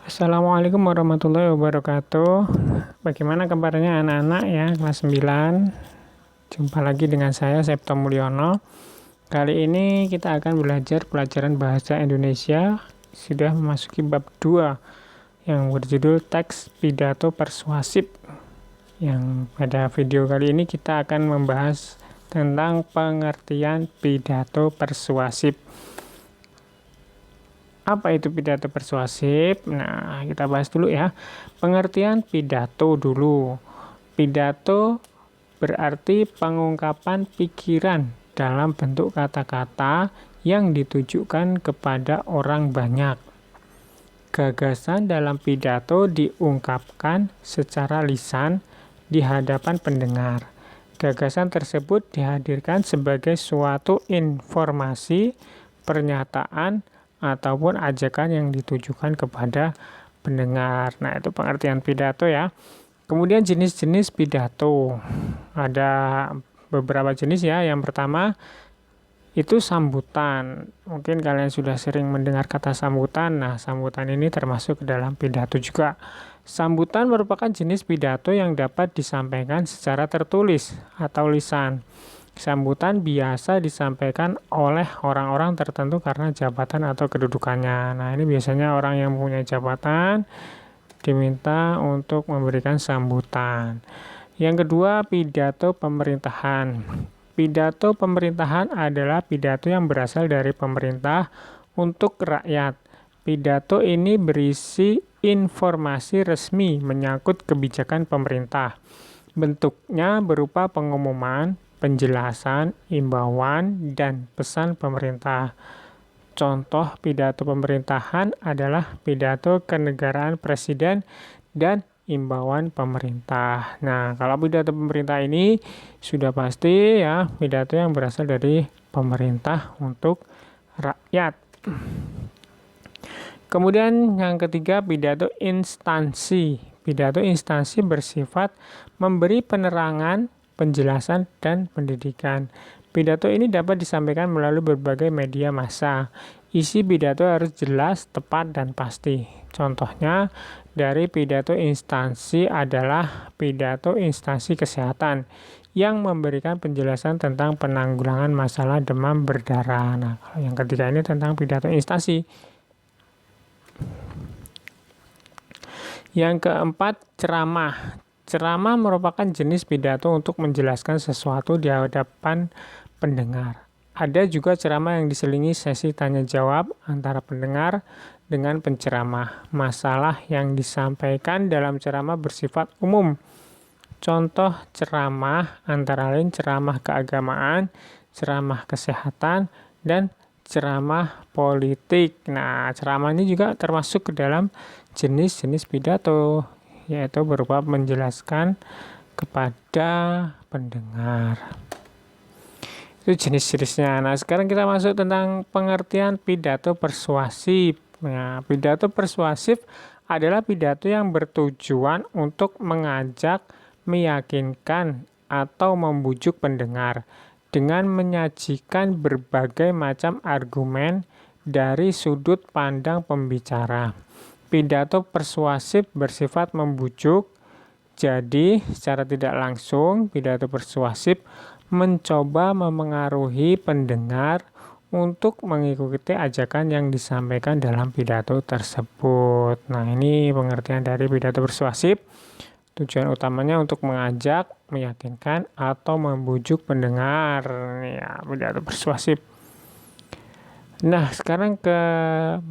Assalamualaikum warahmatullahi wabarakatuh. Bagaimana kabarnya anak-anak ya kelas 9? Jumpa lagi dengan saya Septo Mulyono. Kali ini kita akan belajar pelajaran bahasa Indonesia. Sudah memasuki bab 2 yang berjudul teks pidato persuasif. Yang pada video kali ini kita akan membahas tentang pengertian pidato persuasif. Apa itu pidato persuasif? Nah, kita bahas dulu ya. Pengertian pidato dulu. Pidato berarti pengungkapan pikiran dalam bentuk kata-kata yang ditujukan kepada orang banyak. Gagasan dalam pidato diungkapkan secara lisan di hadapan pendengar. Gagasan tersebut dihadirkan sebagai suatu informasi, pernyataan, ataupun ajakan yang ditujukan kepada pendengar. Nah, itu pengertian pidato ya. Kemudian jenis-jenis pidato. Ada beberapa jenis ya. Yang pertama itu sambutan. Mungkin kalian sudah sering mendengar kata sambutan. Nah, sambutan ini termasuk ke dalam pidato juga. Sambutan merupakan jenis pidato yang dapat disampaikan secara tertulis atau lisan. Sambutan biasa disampaikan oleh orang-orang tertentu karena jabatan atau kedudukannya. Nah, ini biasanya orang yang punya jabatan diminta untuk memberikan sambutan. Yang kedua, pidato pemerintahan. Pidato pemerintahan adalah pidato yang berasal dari pemerintah untuk rakyat. Pidato ini berisi informasi resmi menyangkut kebijakan pemerintah. Bentuknya berupa pengumuman, penjelasan, imbauan, dan pesan pemerintah. Contoh pidato pemerintahan adalah pidato kenegaraan presiden dan imbauan pemerintah. Nah, kalau pidato pemerintah ini sudah pasti ya pidato yang berasal dari pemerintah untuk rakyat. Kemudian yang ketiga, pidato instansi. Pidato instansi bersifat memberi penerangan, penjelasan, dan pendidikan. Pidato ini dapat disampaikan melalui berbagai media massa. Isi pidato harus jelas, tepat, dan pasti. Contohnya dari pidato instansi adalah pidato instansi kesehatan yang memberikan penjelasan tentang penanggulangan masalah demam berdarah. Nah, kalau yang ketiga ini tentang pidato instansi. Yang keempat, ceramah. Ceramah merupakan jenis pidato untuk menjelaskan sesuatu di hadapan pendengar. Ada juga ceramah yang diselingi sesi tanya jawab antara pendengar dengan penceramah. Masalah yang disampaikan dalam ceramah bersifat umum. Contoh ceramah antara lain ceramah keagamaan, ceramah kesehatan, dan ceramah politik. Nah, ceramah ini juga termasuk ke dalam jenis-jenis pidato, yaitu berupa menjelaskan kepada pendengar. Itu jenis-jenisnya. Nah, sekarang kita masuk tentang pengertian pidato persuasif. Nah, pidato persuasif adalah pidato yang bertujuan untuk mengajak, meyakinkan, atau membujuk pendengar dengan menyajikan berbagai macam argumen dari sudut pandang pembicara. Pidato persuasif bersifat membujuk, jadi secara tidak langsung pidato persuasif mencoba memengaruhi pendengar untuk mengikuti ajakan yang disampaikan dalam pidato tersebut. Nah, ini pengertian dari pidato persuasif. Tujuan utamanya untuk mengajak, meyakinkan, atau membujuk pendengar. Ya, pidato persuasif. Nah, sekarang ke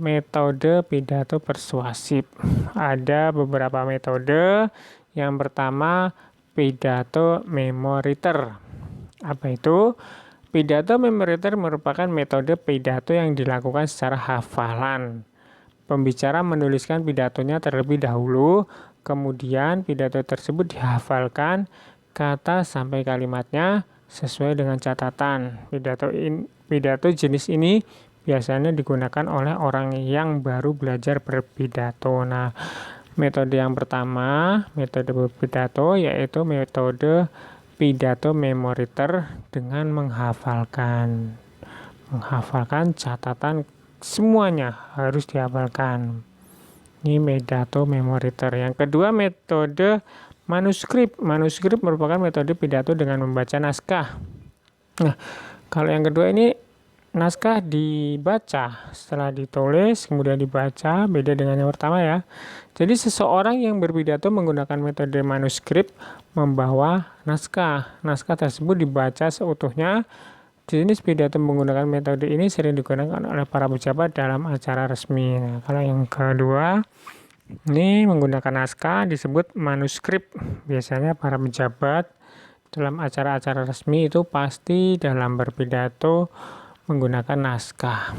metode pidato persuasif. Ada beberapa metode. Yang pertama, pidato memoriter. Apa itu? Pidato memoriter merupakan metode pidato yang dilakukan secara hafalan. Pembicara menuliskan pidatonya terlebih dahulu, kemudian pidato tersebut dihafalkan kata sampai kalimatnya sesuai dengan catatan. Pidato jenis ini biasanya digunakan oleh orang yang baru belajar berpidato. Nah, metode yang pertama, metode berpidato, yaitu metode pidato memoriter dengan menghafalkan. Menghafalkan catatan semuanya harus dihafalkan. Ini pidato memoriter. Yang kedua, metode manuskrip. Manuskrip merupakan metode pidato dengan membaca naskah. Nah, kalau yang kedua ini naskah dibaca setelah ditulis kemudian dibaca, beda dengan yang pertama ya. Jadi seseorang yang berpidato menggunakan metode manuskrip membawa naskah. Naskah tersebut dibaca seutuhnya. Jenis pidato menggunakan metode ini sering digunakan oleh para pejabat dalam acara resmi. Nah, kalau yang kedua ini menggunakan naskah disebut manuskrip. Biasanya para pejabat dalam acara-acara resmi itu pasti dalam berpidato menggunakan naskah.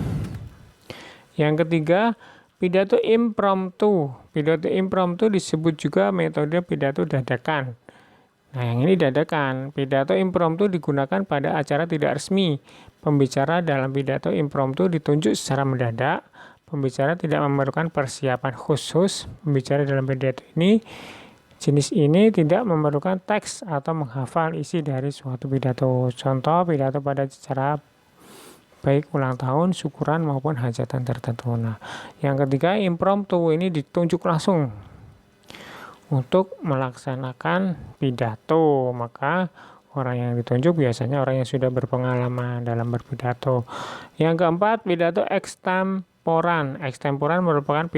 Yang ketiga, pidato impromptu. Pidato impromptu disebut juga metode pidato dadakan. Nah, yang ini dadakan. Pidato impromptu digunakan pada acara tidak resmi. Pembicara dalam pidato impromptu ditunjuk secara mendadak. Pembicara tidak memerlukan persiapan khusus. Pembicara dalam pidato ini jenis ini tidak memerlukan teks atau menghafal isi dari suatu pidato. Contoh pidato pada acara baik ulang tahun, syukuran maupun hajatan tertentu. Nah, yang ketiga impromptu ini ditunjuk langsung untuk melaksanakan pidato, maka orang yang ditunjuk biasanya orang yang sudah berpengalaman dalam berpidato. Yang keempat, pidato ekstemporan. Ekstemporan merupakan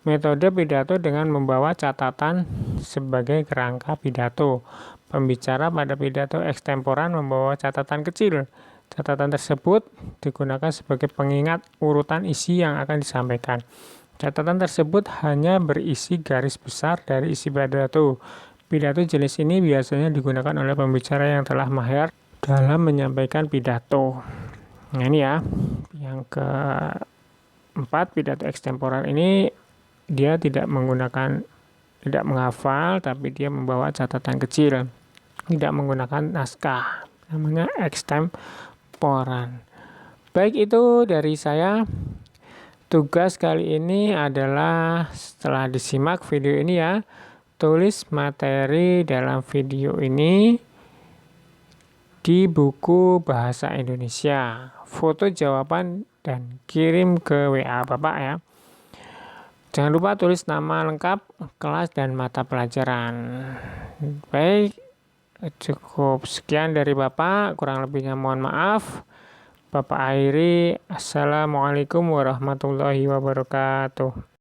metode pidato dengan membawa catatan sebagai kerangka pidato. Pembicara pada pidato ekstemporan membawa catatan kecil. Catatan tersebut digunakan sebagai pengingat urutan isi yang akan disampaikan. Catatan tersebut hanya berisi garis besar dari isi pidato. Pidato jenis ini biasanya digunakan oleh pembicara yang telah mahir dalam menyampaikan pidato. Nah, ini ya. Yang keempat, pidato ekstemporer ini dia tidak menghafal, tapi dia membawa catatan kecil. Tidak menggunakan naskah. Namanya ekstemporan. Baik, itu dari saya. Tugas kali ini adalah setelah disimak video ini ya, tulis materi dalam video ini di buku Bahasa Indonesia. Foto jawaban dan kirim ke WA Bapak ya. Jangan lupa tulis nama lengkap, kelas dan mata pelajaran. Baik, cukup sekian dari Bapak, kurang lebihnya mohon maaf. Bapak akhiri, Assalamualaikum warahmatullahi wabarakatuh.